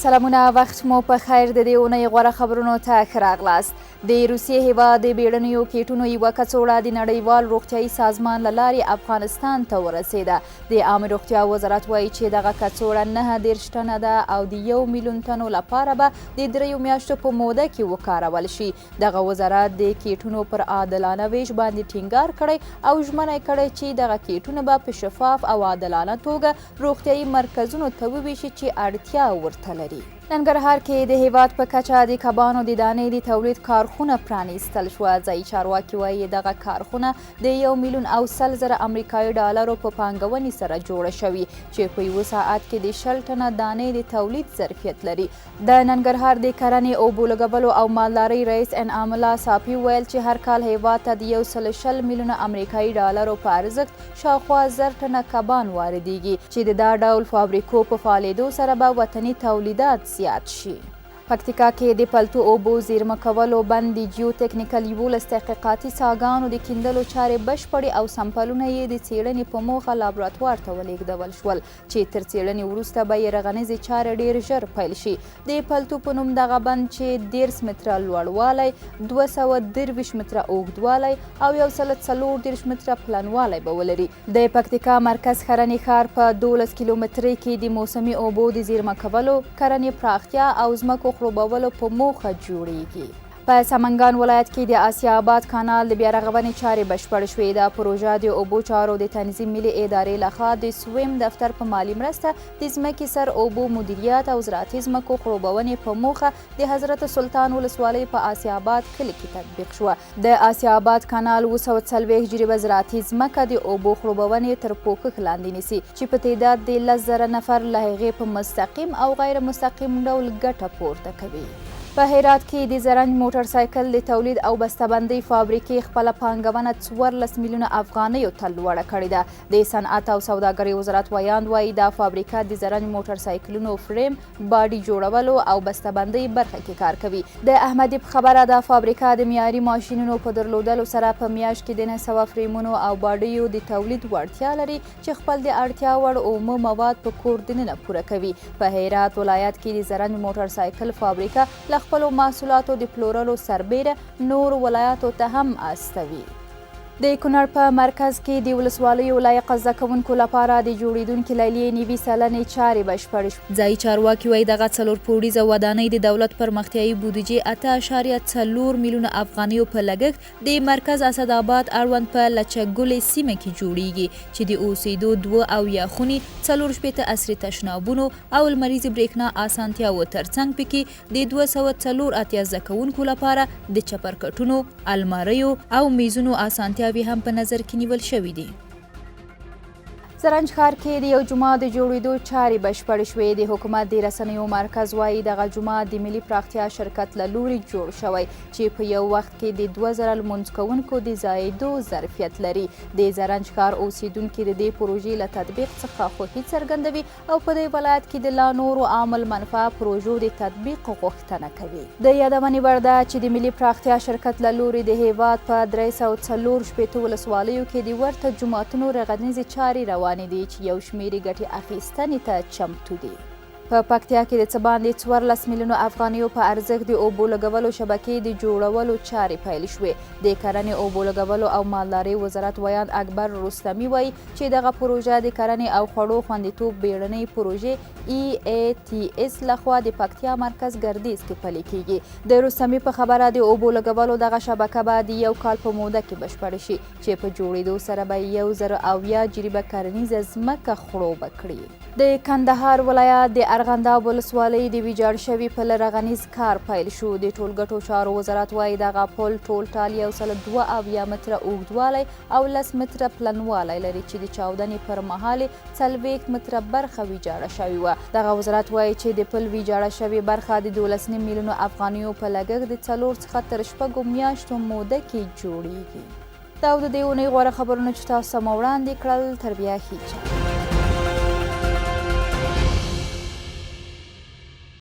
سلامونه، وخت مو په خیر. د دې اونۍ غوره خبرونو ته ښه راغلاست. د روسیې هیواد د بیړنیو کیټونو یوه کڅوړه د نړیوال روغتیایي سازمان له لارې افغانستان ته ورسېده. د عامې روغتیا وزارت وایي چې دغه کڅوړه 29 ټنه ده او د 1 میلیون ټنو لپاره به د 3 میاشتو په موده کې وکارول شي. دغه وزارت د کیټونو پر عادلانه ویش باندې ټینګار کړی او ژمنه کړې چې دغه کیټونه به په شفاف او عادلانه توګه روغتیایي مرکزونو ته وویشي چې اړتیا ورته لري. ننګرهار کې د هیواد په کچه د کبانو د دانې د تولید کارخونه پرانیستل شوه. ځایي چارواکي وایي دغه کارخونه د 1 میلیون او 100 زره امریکایي ډالرو په پانګونې سره جوړه شوې چې په یوه ساعت کې د 60 ټنه دانې د تولید ظرفیت لري. د ننګرهار د کرنې اوبو لګولو او مالدارۍ رئیس انعام الله صافي ویل چې هر کال هیواد ته د 120 میلیونه امریکایي ډالرو په ارزښت شاوخوا 1000 ټنه کبان واردېږي چې د دا ډول فابریکو په فعالېدو سره به وطني تولیدات زیات شي. پکتیکا کې د پلتو اوبو زیرمه کولو بند د جیو ټکنیکل 11 تحقیقاتي څاګانو د کیندلو چارې بشپړې او سمپلونه یې د څېړنې په موخه لابراتوار ته ولېږدول شول چې تر څېړنې وروسته به یې رغنیزې چارې ډېر ژر پیل شي. د پلتو په نوم دغه بند چې 13 متره لوړوالی، 223 متره اوږدوالی او 140 متره پلنوالی به ولري. د پکتیکا مرکز ښرنې ښار په 12 کیلومترۍ کې د موسمي اوبو د زیرمه کولو، کرنې پراختیا او ځمکو خړوبولو په موخه جوړیږي. په سمنګان ولایت کې د آسیا آباد کانال د بیارغونې چارې بشپړ شوې. دا پروژه د اوبو چارو د تنظیم ملي ادارې لخوا د سویم دفتر په مالي مرسته د ځمکې سر اوبو مدیریت او زراعتي ځمکو خړوبونې په موخه د حضرت سلطان ولسوالۍ په آسیا آباد کلي کې تطبیق شوه. د آسیا آباد کانال 240 جریبه زراعتي ځمکه د اوبو خړوبونې تر پوښښ لاندې نیسي چې په تعداد د 10,000 نفر له هغې په مستقیم او غیر مستقیم ډول ګټه پورته کوي. په هرات کې د زرنج موټر سایکل د تولید او بسته‌بندۍ فابریکې خپله پانګونه 14 میلیونه افغانیو ته لوړه کړې ده. د صنعت او سوداګرۍ وزارت ویاند وایي دا فابریکه د زرنج موټر سایکلونو فریم، باډي جوړولو او بسته‌بندۍ برخه کې کار کوي. د احمدي په خبره دا فابریکه د معیاري ماشینونو په درلودلو سره په میاشت کې د 900 فریمونو او باډیو د تولید وړتیا لري چې خپل د اړتیا وړ اومه مواد په کور دننه پوره کوي. په هرات ولایت کې د زرنج موټر سایکل فابریکه خپلو محصولاتو د پلورلو سربیره نور ولایاتو ته هم استوي. د کونړ په مرکز کې د ولسوالیو لایق زده کوونکو لپاره د جوړېدونکي لیلیې نوي سلنې چارې بشپړې شوې. ځایي چارواکي وایي دغه 4 پوړیزه ودانۍ د دولت پرمختیایي بودیجې 8.4 میلیونه افغانیو په لګښت د مرکز اسداباد اړوند په لچکګلې سیمه کې جوړیږي چې د اوسېدو 2 خونې، 4 عصري تشنابونو او لمریزې برېښنا اسانتیاوو ترڅنګ پکې د 284 زده کوونکو لپاره د چپرکټونو، الماریو او میزونو اسانتیا هم په نظر کې نیول شوي دي. زرنج ښار کې د یو جومات د جوړېدو چارې بشپړې شوې. د حکومت د رسنیو مرکز وایي دغه جومات د ملي پراختیا شرکت له لوري جوړ شوی چې په یو وخت کې د 2000 لمونځ کوونکو د ځایېدو ظرفیت لري. د زرنج ښار اوسیدونکي د دې پروژې له تطبیق څخه خوښي څرګندوي او په دې ولایت کې د لا نورو عامل منفعه پروژو د تطبیق غوښتنه کوي. د یادونې وړ ده چې د ملي پراختیا شرکت له لوري د هیواد په 340 ولسوالیو کې د ورته جوماتونو رغنیزې چارې روانې دي چې یو شمېر ګټې اخیستنې ته چمتو دي. په پکتیا کې د څه باندې 14 میلیونو افغانیو په ارزښت د اوبو لګولو شبکې د جوړولو چارې پیل شوې. د کرنې اوبو لګولو او مالدارۍ وزارت ویاند اکبر رستمي وایي چې دغه پروژه د کرنې او خوړو خوندیتوب بیړنۍ پروژې EATS لخوا د پکتیا مرکز ګردیز کې پلي کیږي. د رستمي په خبره د اوبو لګولو دغه شبکه به د 1 کال په موده کې بشپړه شي چې په جوړېدو سره به 1000 جریبه کرنیزه ځمکه خړوبه کړي. د کندهار ولایت د ارغنداب ولسوالۍ د ویجاړ شوي پل رغنیز کار پیل شو. د ټولګټو چارو وزارت وایي دغه پل ټول ټال 102 متره اوږدوالی او 10 متره پلنوالی لري چې د چاودنې پر مهال 40 متره برخه ویجاړه شوې وه. دغه وزارت وایي چې د پل ویجاړه شوې برخه د 12 میلیونو افغانیو په لګښت د 4 څخه تر 6 میاشتو موده کې جوړیږي. دا د دې اونۍ غوره خبرونه چې تاسو مو وړاندې کړل. تر بیا ښه.